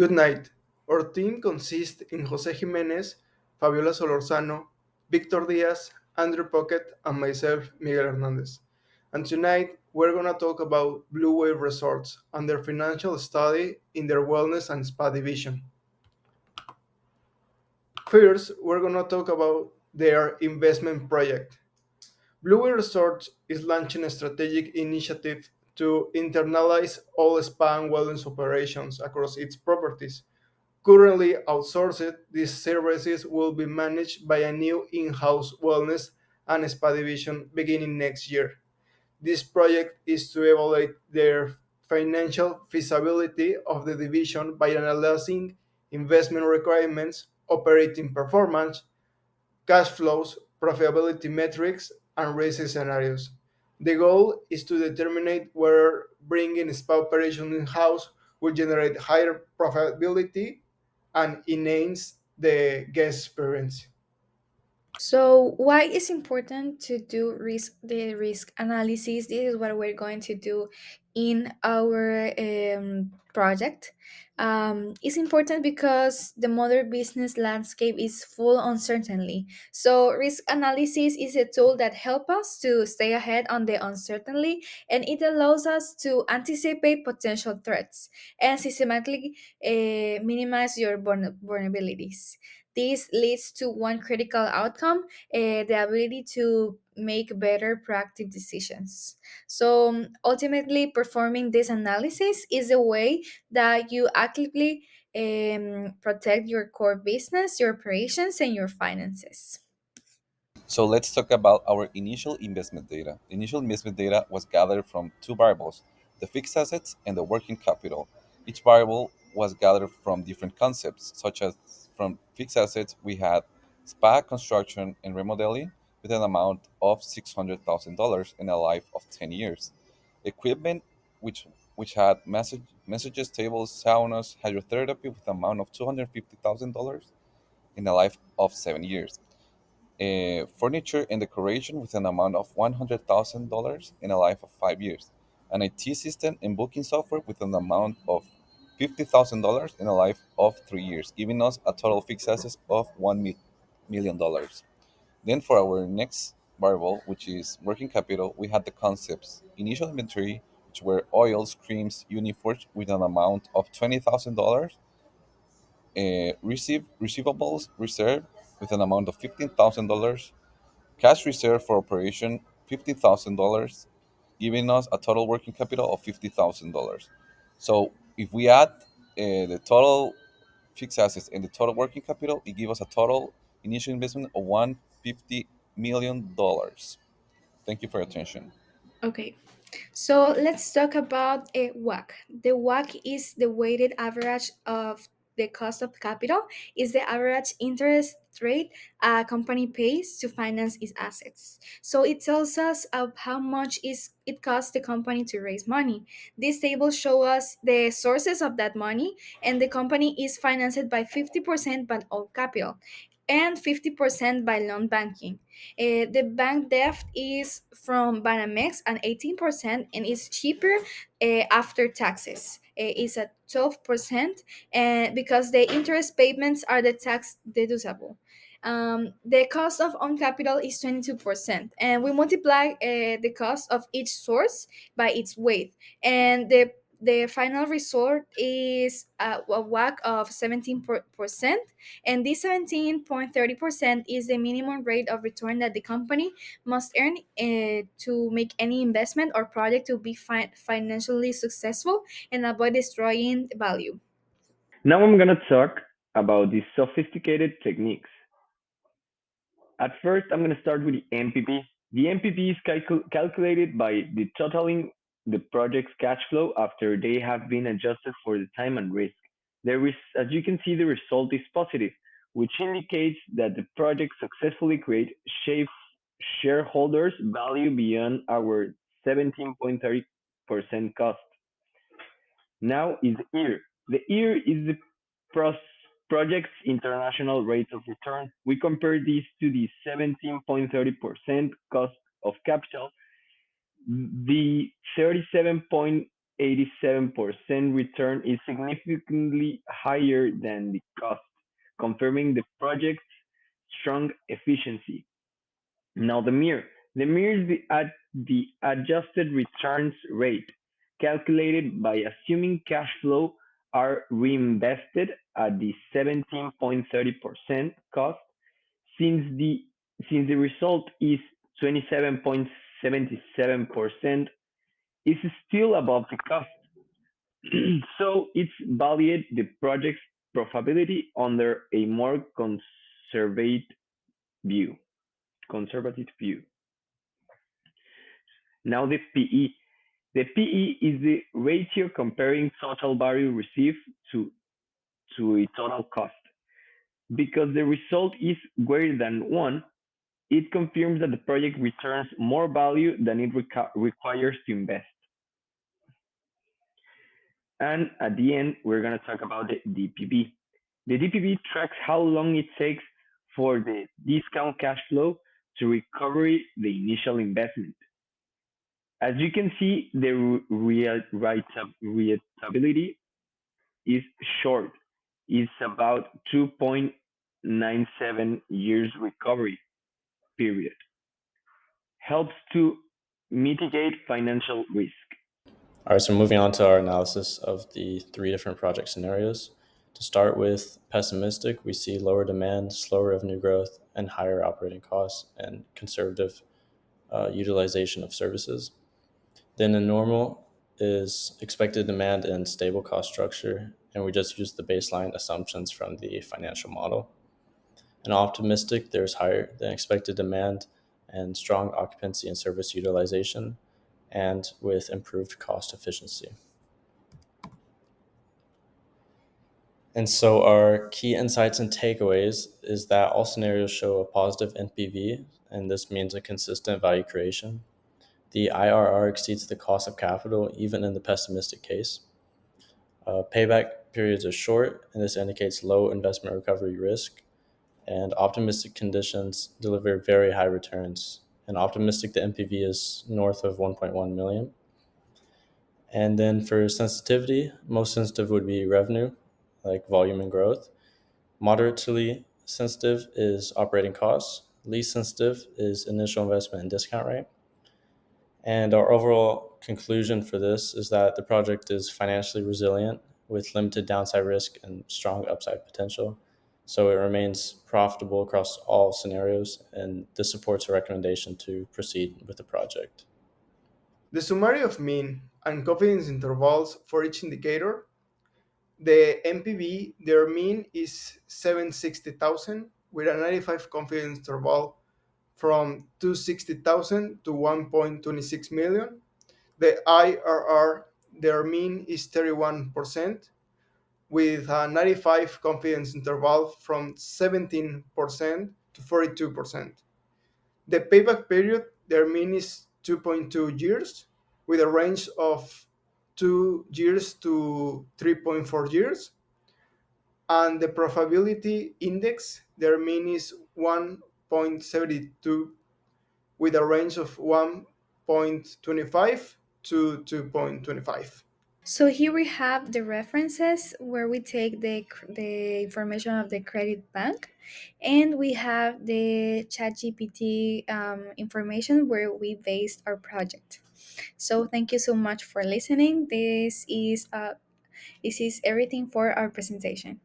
Good night. Our team consists in Jose Jimenez, Fabiola Solorzano, Victor Diaz, Andrew Pocket, and myself, Miguel Hernandez. And tonight, we're going to talk about Blue Wave Resorts and their financial study in their wellness and spa division. First, we're going to talk about their investment project. Blue Wave Resorts is launching a strategic initiative to internalize all spa and wellness operations across its properties. Currently outsourced, these services will be managed by a new in-house wellness and spa division beginning next year. This project is to evaluate their financial feasibility of the division by analyzing investment requirements, operating performance, cash flows, profitability metrics, and risk scenarios. The goal is to determine whether bringing spa operations in-house will generate higher profitability and enhance the guest experience. So, why is important to do the risk analysis? This is what we're going to do in our project. It's important because the modern business landscape is full uncertainty. So, risk analysis is a tool that helps us to stay ahead on the uncertainty, and it allows us to anticipate potential threats and systematically minimize your vulnerabilities. This leads to one critical outcome, the ability to make better proactive decisions. So ultimately, performing this analysis is a way that you actively protect your core business, your operations, and your finances. So let's talk about our initial investment data. The initial investment data was gathered from two variables, the fixed assets and the working capital. Each variable was gathered from different concepts, such as from fixed assets, we had spa construction and remodeling with an amount of $600,000 in a life of 10 years. Equipment, which had messages, tables, saunas, hydrotherapy with an amount of $250,000 in a life of 7 years. Furniture and decoration with an amount of $100,000 in a life of 5 years. An IT system and booking software with an amount of $50,000 in a life of 3 years, giving us a total fixed assets of $1 million. Then for our next variable, which is working capital, we had the concepts initial inventory, which were oils, creams, uniforms with an amount of $20,000, receivables reserve with an amount of $15,000, cash reserve for operation $50,000, giving us a total working capital of $50,000. So if we add the total fixed assets and the total working capital, it gives us a total initial investment of $150 million. Thank you for your attention. Okay, so let's talk about a WACC. The WACC is the weighted average of the cost of capital, is the average interest rate a company pays to finance its assets. So it tells us of how much is it costs the company to raise money. This table shows us the sources of that money, and the company is financed by 50% by all capital and 50% by loan banking. The bank debt is from Banamex and 18% and is cheaper after taxes. It's at 12% and because the interest payments are the tax deducible. The cost of own capital is 22%, and we multiply the cost of each source by its weight, and the final result is a WACC of 17%, and this 17.30% is the minimum rate of return that the company must earn to make any investment or project to be financially successful and avoid destroying value. Now I'm gonna talk about the sophisticated techniques. At first, I'm gonna start with the MPP. The MPP is calculated by the totaling the project's cash flow after they have been adjusted for the time and risk. There is, as you can see, the result is positive, which indicates that the project successfully create shape shareholders value beyond our 17.30% cost. Now is EAR. The EAR is the pros- project's international rate of return. We compare this to the 17.30% cost of capital, the 37.8% 87% return is significantly higher than the cost, confirming the project's strong efficiency. Now the MER is the adjusted returns rate, calculated by assuming cash flow are reinvested at the 17.30% cost. Since the result is 27.77%, is still above the cost. So it's valued the project's profitability under a more view, conservative view. Now the PE. The PE is the ratio comparing total value received to, to a total cost. Because the result is greater than 1, it confirms that the project returns more value than it requires to invest. And at the end, we're going to talk about the DPV. The DPV tracks how long it takes for the discount cash flow to recover the initial investment. As you can see, the realizability is short. It's about 2.97 years recovery period. Helps to mitigate financial risk. All right, so moving on to our analysis of the three different project scenarios. To start with pessimistic, we see lower demand, slower revenue growth, and higher operating costs and conservative utilization of services. Then a normal is expected demand and stable cost structure, and we just use the baseline assumptions from the financial model. And optimistic, there's higher than expected demand and strong occupancy and service utilization, and with improved cost efficiency. And so our key insights and takeaways is that all scenarios show a positive NPV, and this means a consistent value creation. The IRR exceeds the cost of capital, even in the pessimistic case. Payback periods are short, and this indicates low investment recovery risk. And optimistic conditions deliver very high returns. And optimistic, the NPV is north of 1.1 million. And then for sensitivity, most sensitive would be revenue, like volume and growth. Moderately sensitive is operating costs. Least sensitive is initial investment and discount rate. And our overall conclusion for this is that the project is financially resilient with limited downside risk and strong upside potential. So it remains profitable across all scenarios, and this supports a recommendation to proceed with the project. The summary of mean and confidence intervals for each indicator. The NPV, their mean is 760,000 with a 95 confidence interval from 260,000 to 1.26 million. The IRR, their mean is 31% with a 95 confidence interval from 17% to 42%. The payback period, their mean is 2.2 years with a range of 2 years to 3.4 years. And the profitability index, their mean is 1.72 with a range of 1.25 to 2.25. So here we have the references where we take the information of the credit bank, and we have the ChatGPT information where we based our project. So thank you so much for listening. This is everything for our presentation.